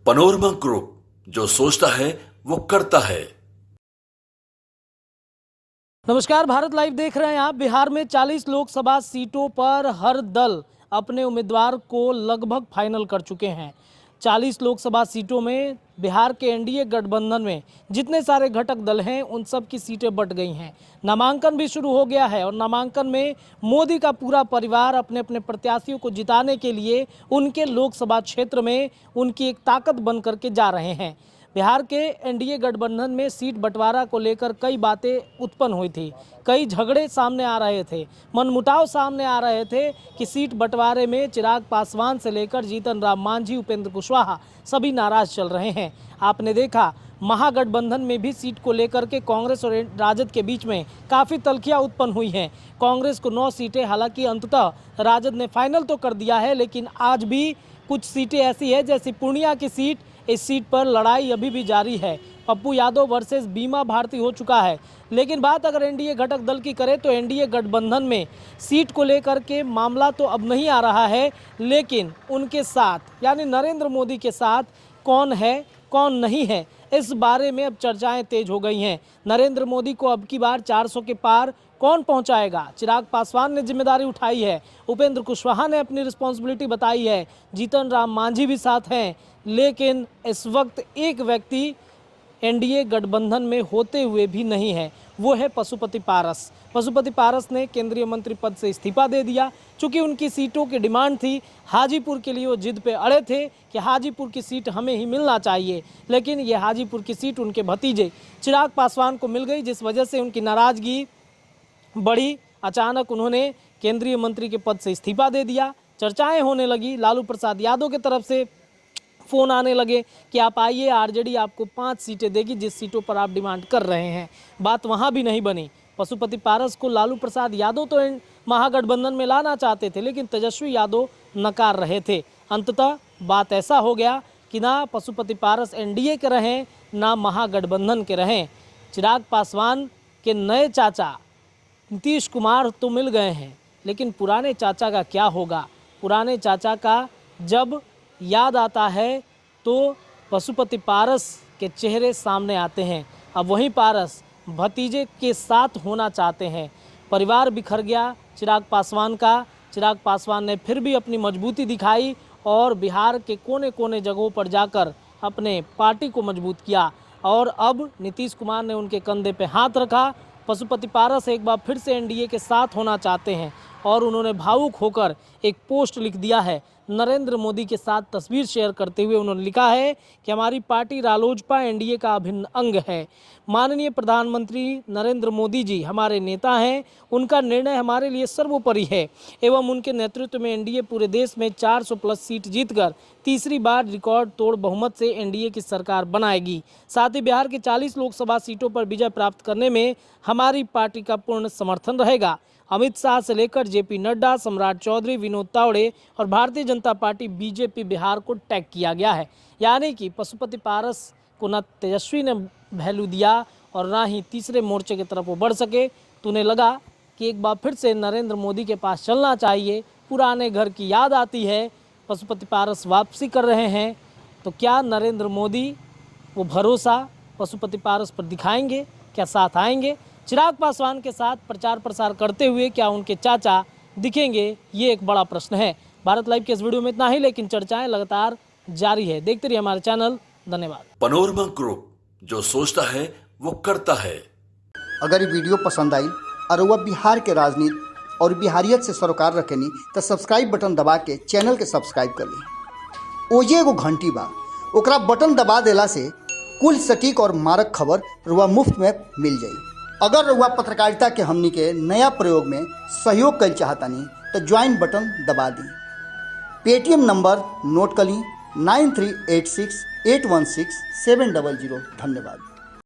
Panorama group, जो सोचता है वो करता है। नमस्कार, भारत लाइव देख रहे हैं आप। बिहार में 40 लोकसभा सीटों पर हर दल अपने उम्मीदवार को लगभग फाइनल कर चुके हैं। 40 लोकसभा सीटों में बिहार के एनडीए गठबंधन में जितने सारे घटक दल हैं उन सब की सीटें बंट गई हैं। नामांकन भी शुरू हो गया है और नामांकन में मोदी का पूरा परिवार अपने अपने प्रत्याशियों को जिताने के लिए उनके लोकसभा क्षेत्र में उनकी एक ताकत बन करके जा रहे हैं। बिहार के एनडीए गठबंधन में सीट बंटवारा को लेकर कई बातें उत्पन्न हुई थी, कई झगड़े सामने आ रहे थे, मनमुटाव सामने आ रहे थे कि सीट बंटवारे में चिराग पासवान से लेकर जीतन राम मांझी, उपेंद्र कुशवाहा सभी नाराज चल रहे हैं। आपने देखा महागठबंधन में भी सीट को लेकर के कांग्रेस और राजद के बीच में काफ़ी तल्खियां उत्पन्न हुई हैं। कांग्रेस को 9 सीटें, हालांकि अंततः राजद ने फाइनल तो कर दिया है, लेकिन आज भी कुछ सीटें ऐसी है जैसी पूर्णिया की सीट, इस सीट पर लड़ाई अभी भी जारी है। पप्पू यादव वर्सेस बीमा भारती हो चुका है। लेकिन बात अगर एनडीए घटक दल की करें तो एनडीए गठबंधन में सीट को लेकर के मामला तो अब नहीं आ रहा है, लेकिन उनके साथ यानी नरेंद्र मोदी के साथ कौन है कौन नहीं है, इस बारे में अब चर्चाएं तेज हो गई हैं। नरेंद्र मोदी को अब की बार 400 के पार कौन पहुंचाएगा? चिराग पासवान ने जिम्मेदारी उठाई है, उपेंद्र कुशवाहा ने अपनी रिस्पॉन्सिबिलिटी बताई है, जीतन राम मांझी भी साथ हैं। लेकिन इस वक्त एक व्यक्ति एनडीए गठबंधन में होते हुए भी नहीं है, वो है पशुपति पारस। पशुपति पारस ने केंद्रीय मंत्री पद से इस्तीफा दे दिया। चूंकि उनकी सीटों की डिमांड थी, हाजीपुर के लिए वो जिद पे अड़े थे कि हाजीपुर की सीट हमें ही मिलना चाहिए, लेकिन ये हाजीपुर की सीट उनके भतीजे चिराग पासवान को मिल गई, जिस वजह से उनकी नाराज़गी बढ़ी। अचानक उन्होंने केंद्रीय मंत्री के पद से इस्तीफा दे दिया। चर्चाएं होने लगी, लालू प्रसाद यादव की तरफ से फ़ोन आने लगे कि आप आइए, आरजेडी आपको 5 सीटें देगी जिस सीटों पर आप डिमांड कर रहे हैं। बात वहाँ भी नहीं बनी। पशुपति पारस को लालू प्रसाद यादव तो महागठबंधन में लाना चाहते थे, लेकिन तेजस्वी यादव नकार रहे थे। अंततः बात ऐसा हो गया कि ना पशुपति पारस एनडीए के रहें, ना महागठबंधन के रहें। चिराग पासवान के नए चाचा नीतीश कुमार तो मिल गए हैं, लेकिन पुराने चाचा का क्या होगा? पुराने चाचा का जब याद आता है तो पशुपति पारस के चेहरे सामने आते हैं। अब वहीं पारस भतीजे के साथ होना चाहते हैं। परिवार बिखर गया चिराग पासवान का। चिराग पासवान ने फिर भी अपनी मजबूती दिखाई और बिहार के कोने कोने जगहों पर जाकर अपने पार्टी को मजबूत किया, और अब नीतीश कुमार ने उनके कंधे पे हाथ रखा। पशुपति पारस एक बार फिर से एनडीए के साथ होना चाहते हैं और उन्होंने भावुक होकर एक पोस्ट लिख दिया है। नरेंद्र मोदी के साथ तस्वीर शेयर करते हुए उन्होंने लिखा है कि हमारी पार्टी रालोजपा एनडीए का अभिन्न अंग है। माननीय प्रधानमंत्री नरेंद्र मोदी जी हमारे नेता हैं, उनका निर्णय हमारे लिए सर्वोपरि है एवं उनके नेतृत्व में एनडीए पूरे देश में 400 प्लस सीट जीतकर तीसरी बार रिकॉर्ड तोड़ बहुमत से एनडीए की सरकार बनाएगी। साथ ही बिहार की 40 लोकसभा सीटों पर विजय प्राप्त करने में हमारी पार्टी का पूर्ण समर्थन रहेगा। अमित शाह से लेकर जेपी नड्डा, सम्राट चौधरी, विनोद तावड़े और भारतीय जनता पार्टी बीजेपी बिहार को टैग किया गया है। यानी कि पशुपति पारस को न तेजस्वी ने वैल्यू दिया और ना ही तीसरे मोर्चे की तरफ वो बढ़ सके। तो उन्हें लगा कि एक बार फिर से नरेंद्र मोदी के पास चलना चाहिए। पुराने घर की याद आती है, पशुपति पारस वापसी कर रहे हैं। तो क्या नरेंद्र मोदी वो भरोसा पशुपति पारस पर दिखाएंगे? क्या साथ आएंगे? चिराग पासवान के साथ प्रचार प्रसार करते हुए क्या उनके चाचा दिखेंगे? ये एक बड़ा प्रश्न है। भारत लाइव के इस वीडियो में इतना ही, लेकिन चर्चाएं लगातार जारी है। देखते रहिए हमारे चैनल। धन्यवाद। पनोरमा ग्रुप, जो सोचता है वो करता है। अगर ये वीडियो पसंद आई और वह बिहार के राजनीति और बिहारियत से सरोकार रखेनी तो सब्सक्राइब बटन दबा के चैनल के सब्सक्राइब कर ली। ओजे एगो घंटी बा, ओकरा बटन दबा देला से कुल सटीक और मारक खबर रुआ मुफ्त में मिल जाई। अगर रुआ पत्रकारिता के हमनी के नया प्रयोग में सहयोग कर चाहतानी तो ज्वाइन बटन दबा दी। पेटीएम नंबर नोट कर ली 9386816700। धन्यवाद।